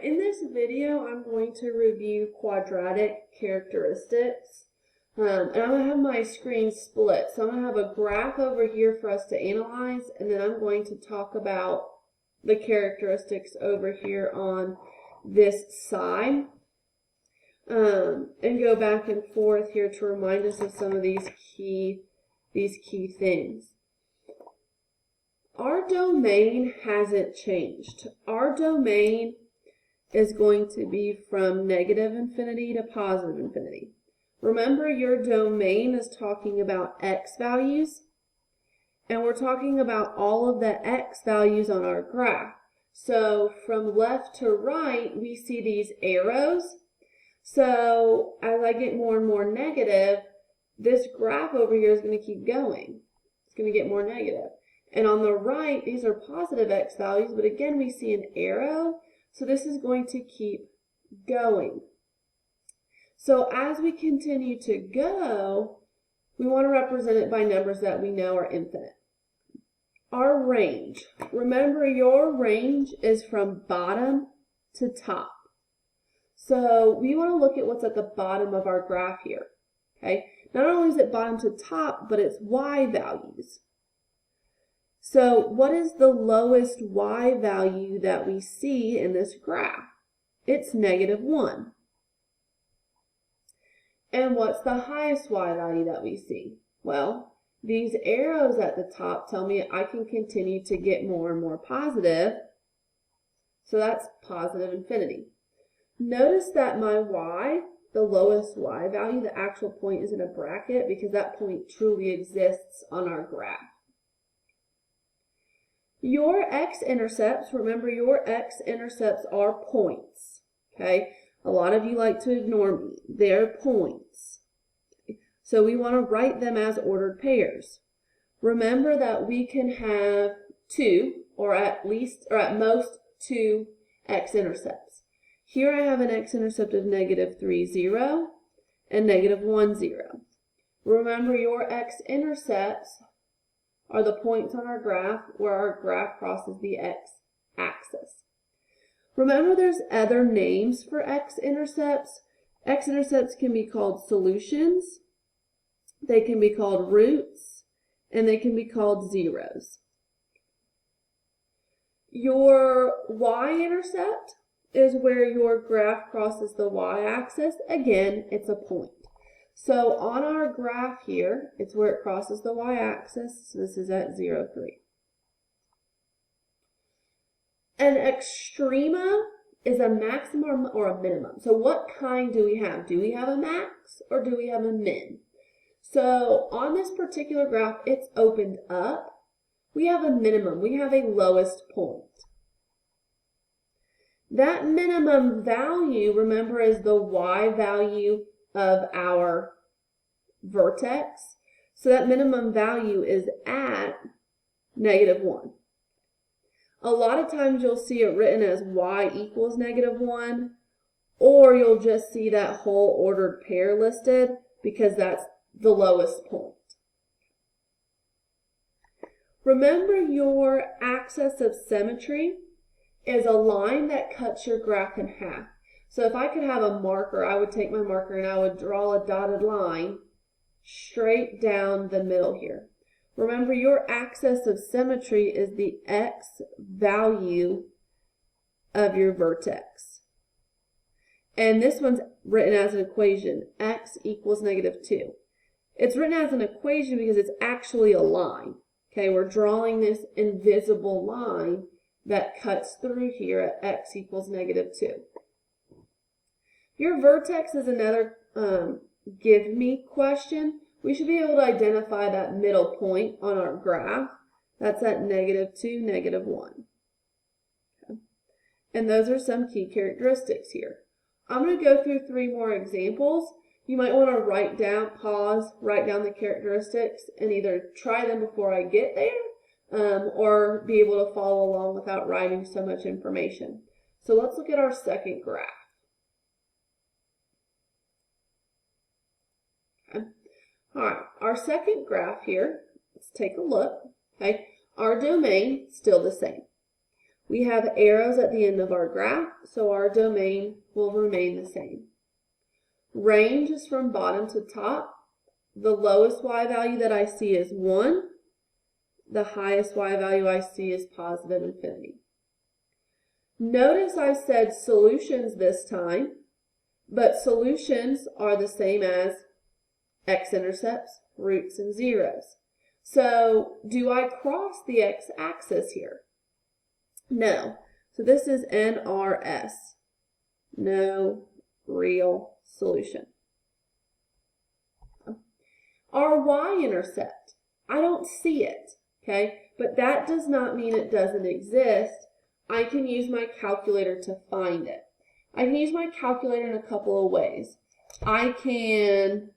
in this video, I'm going to review quadratic characteristics. And I'm going to have my screen split. So I'm going to have a graph over here for us to analyze, and then I'm going to talk about the characteristics over here on this side. And go back and forth here to remind us of some of these key things. Our domain hasn't changed. Our domain is going to be from negative infinity to positive infinity. Remember, your domain is talking about x values, and we're talking about all of the x values on our graph. So from left to right, we see these arrows. So as I get more and more negative, this graph over here is going to keep going. It's going to get more negative. And on the right, these are positive x values, but again, we see an arrow. So this is going to keep going. So as we continue to go, we want to represent it by numbers that we know are infinite. Our range. Remember, your range is from bottom to top. So we want to look at what's at the bottom of our graph here. Okay? Not only is it bottom to top, but it's y values. So what is the lowest y value that we see in this graph? It's -1. And what's the highest y value that we see? Well, these arrows at the top tell me I can continue to get more and more positive. So that's positive infinity. Notice that my y, the lowest y value, the actual point is in a bracket because that point truly exists on our graph. Your x-intercepts, remember your x-intercepts are points, okay? A lot of you like to ignore me. They're points. So we want to write them as ordered pairs. Remember that we can have two, or at most two x-intercepts. Here I have an x-intercept of -3, 0, and -1, 0. Remember, your x-intercepts are the points on our graph where our graph crosses the x-axis. Remember, there's other names for x-intercepts. X-intercepts can be called solutions, they can be called roots, and they can be called zeros. Your y-intercept is where your graph crosses the y-axis. Again, it's a point. So on our graph here, it's where it crosses the y-axis. So this is at 0, 3. An extrema is a maximum or a minimum. So what kind do we have? Do we have a max or do we have a min? So on this particular graph, it's opened up. We have a minimum. We have a lowest point. That minimum value, remember, is the y value of our vertex. So that minimum value is at -1. A lot of times you'll see it written as y equals -1, or you'll just see that whole ordered pair listed because that's the lowest point. Remember, your axis of symmetry is a line that cuts your graph in half. So if I could have a marker, I would take my marker and I would draw a dotted line straight down the middle here. Remember, your axis of symmetry is the x value of your vertex. And this one's written as an equation, x equals -2. It's written as an equation because it's actually a line. Okay, we're drawing this invisible line that cuts through here at x equals -2. Your vertex is another give me question. We should be able to identify that middle point on our graph. That's at -2, -1. Okay. And those are some key characteristics here. I'm going to go through 3 more examples. You might want to pause, write down the characteristics, and either try them before I get there, or be able to follow along without writing so much information. So let's look at our second graph. Okay. All right, our second graph here, let's take a look. Okay, our domain, still the same. We have arrows at the end of our graph, so our domain will remain the same. Range is from bottom to top. The lowest y value that I see is 1. The highest y value I see is positive infinity. Notice I said solutions this time, but solutions are the same as x-intercepts, roots, and zeros. So do I cross the x-axis here? No. So this is NRS. No real solution. Our y-intercept, I don't see it, okay? But that does not mean it doesn't exist. I can use my calculator to find it. I can use my calculator in a couple of ways. I can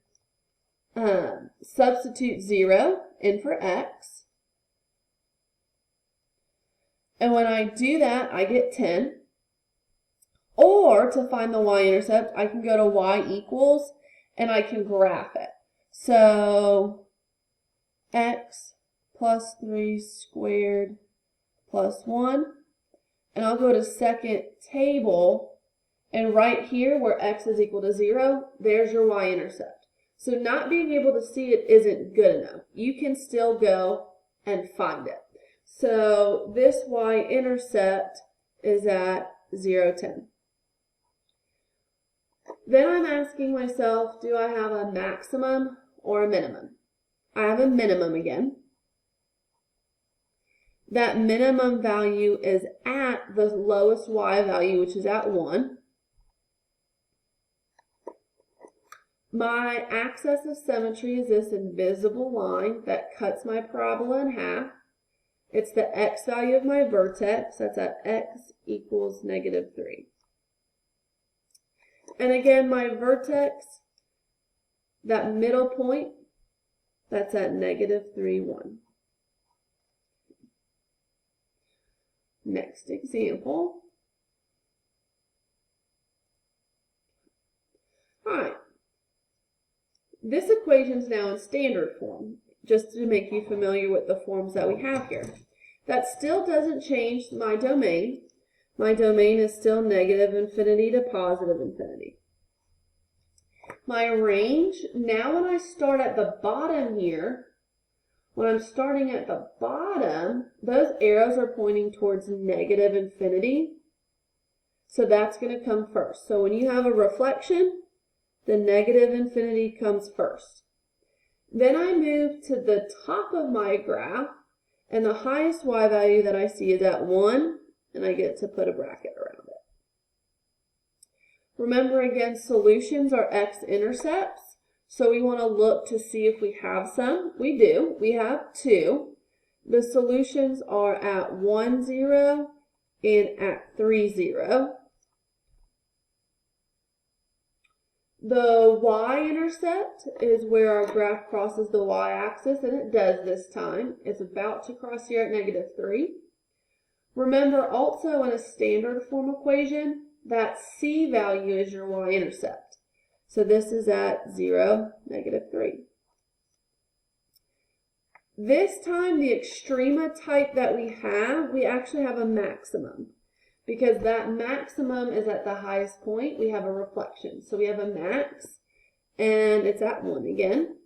substitute 0 in for x. And when I do that, I get 10. Or to find the y-intercept, I can go to y equals, and I can graph it. So x plus 3 squared plus 1. And I'll go to second table, and right here where x is equal to 0, there's your y-intercept. So not being able to see it isn't good enough. You can still go and find it. So this y-intercept is at 0, 10. Then I'm asking myself, do I have a maximum or a minimum? I have a minimum again. That minimum value is at the lowest y value, which is at 1. My axis of symmetry is this invisible line that cuts my parabola in half. It's the x value of my vertex. That's at x equals -3. And again, my vertex, that middle point, that's at -3, 1. Next example. All right. This equation is now in standard form, just to make you familiar with the forms that we have here. That still doesn't change my domain. My domain is still -infinity to positive infinity. My range, now when I start at the bottom here, when I'm starting at the bottom, those arrows are pointing towards -infinity. So that's going to come first. So when you have a reflection, the -infinity comes first. Then I move to the top of my graph, and the highest y value that I see is at 1, and I get to put a bracket around it. Remember again, solutions are x-intercepts. So we want to look to see if we have some. We do. We have 2. The solutions are at 1, 0 and at 3, 0. The y-intercept is where our graph crosses the y-axis, and it does this time. It's about to cross here at -3. Remember also in a standard form equation, that c value is your y-intercept. So this is at 0, -3. This time, the extrema type that we actually have a maximum. Because that maximum is at the highest point, we have a reflection. So we have a max, and it's at 1 again.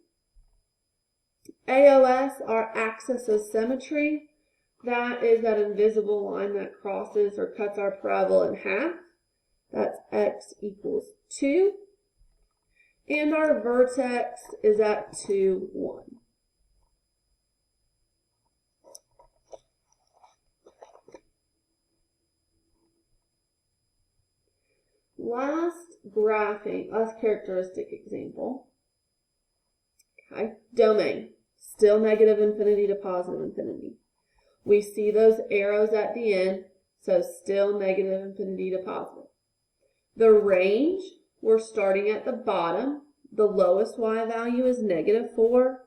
AOS, our axis of symmetry, that is that invisible line that crosses or cuts our parabola in half. That's x equals 2. And our vertex is at 2, 1. Last characteristic example. Okay, domain, still -infinity to positive infinity. We see those arrows at the end, so still -infinity to positive. The range, we're starting at the bottom. The lowest y value is -4,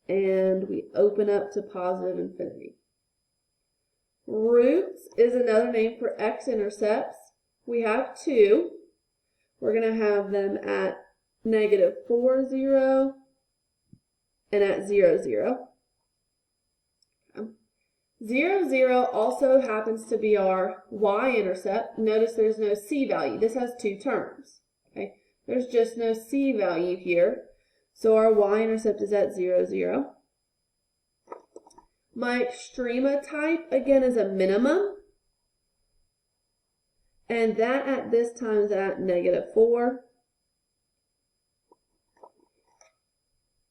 and we open up to positive infinity. Roots is another name for x-intercepts. We have 2. We're going to have them at -4, 0 and at 0, 0. 0, 0 also happens to be our y-intercept. Notice there's no c value. This has two terms. Okay, there's just no c value here. So our y-intercept is at 0, 0. My extrema type, again, is a minimum. And that at this time is at -4.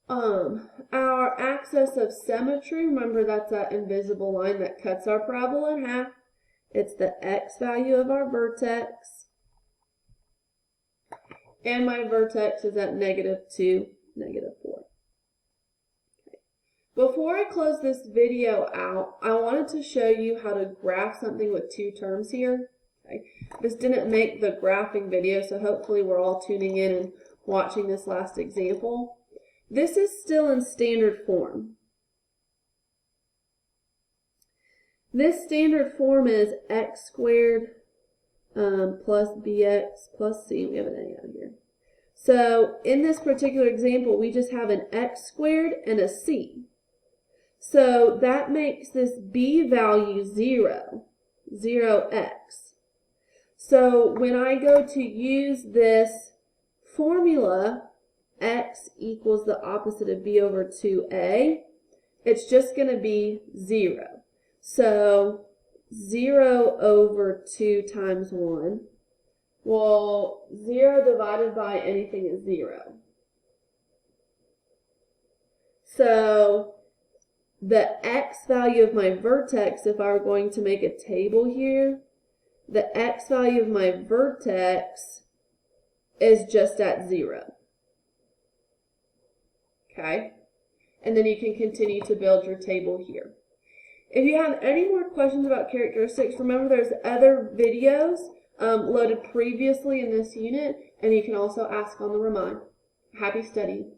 Our axis of symmetry, remember that's that invisible line that cuts our parabola in half. It's the x value of our vertex. And my vertex is at -2, -4. Okay. Before I close this video out, I wanted to show you how to graph something with two terms here. Okay. This didn't make the graphing video, so hopefully we're all tuning in and watching this last example. This is still in standard form. This standard form is x squared plus bx plus c. We have an a out here. So in this particular example, we just have an x squared and a c. So that makes this b value 0, 0x. So when I go to use this formula, x equals the opposite of b over 2a, it's just going to be 0. So 0 over 2 times 1. Well, 0 divided by anything is 0. So the x value of my vertex, if I were going to make a table here, the x value of my vertex is just at 0. Okay? And then you can continue to build your table here. If you have any more questions about characteristics, remember there's other videos loaded previously in this unit, and you can also ask on the remind. Happy studying.